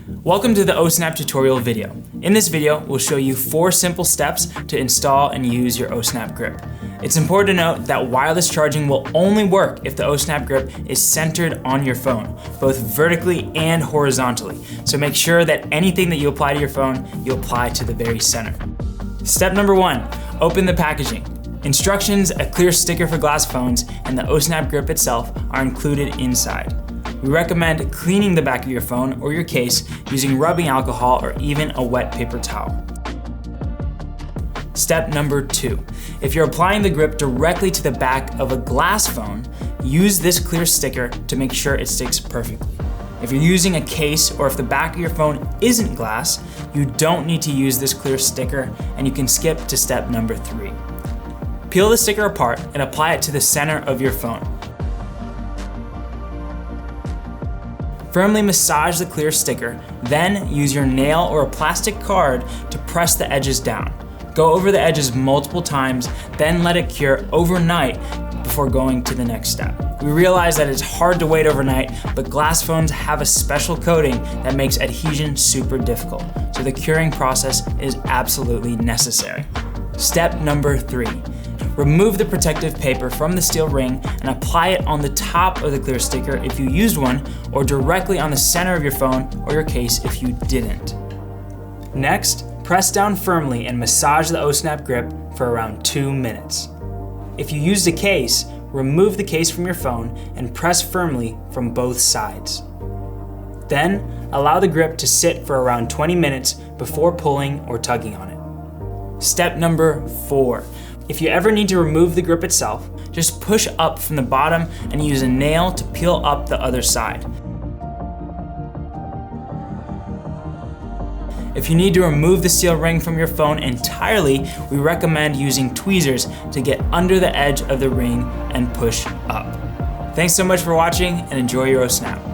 Welcome to the Ohsnap tutorial video. In this video, we'll show you 4 simple steps to install and use your Ohsnap grip. It's important to note that wireless charging will only work if the Ohsnap grip is centered on your phone, both vertically and horizontally. So make sure that anything that you apply to your phone, you apply to the very center. Step number 1, open the packaging. Instructions, a clear sticker for glass phones, and the Ohsnap grip itself are included inside. We recommend cleaning the back of your phone or your case using rubbing alcohol or even a wet paper towel. Step number 2, if you're applying the grip directly to the back of a glass phone, use this clear sticker to make sure it sticks perfectly. If you're using a case or if the back of your phone isn't glass, you don't need to use this clear sticker and you can skip to step number 3. Peel the sticker apart and apply it to the center of your phone. Firmly massage the clear sticker, then use your nail or a plastic card to press the edges down. Go over the edges multiple times, then let it cure overnight before going to the next step. We realize that it's hard to wait overnight, but glass phones have a special coating that makes adhesion super difficult, so the curing process is absolutely necessary. Step number 3. Remove the protective paper from the steel ring and apply it on the top of the clear sticker if you used one, or directly on the center of your phone or your case if you didn't. Next, press down firmly and massage the Ohsnap grip for around 2 minutes. If you used a case, remove the case from your phone and press firmly from both sides. Then, allow the grip to sit for around 20 minutes before pulling or tugging on it. Step number 4. If you ever need to remove the grip itself, just push up from the bottom and use a nail to peel up the other side. If you need to remove the steel ring from your phone entirely, we recommend using tweezers to get under the edge of the ring and push up. Thanks so much for watching and enjoy your Ohsnap.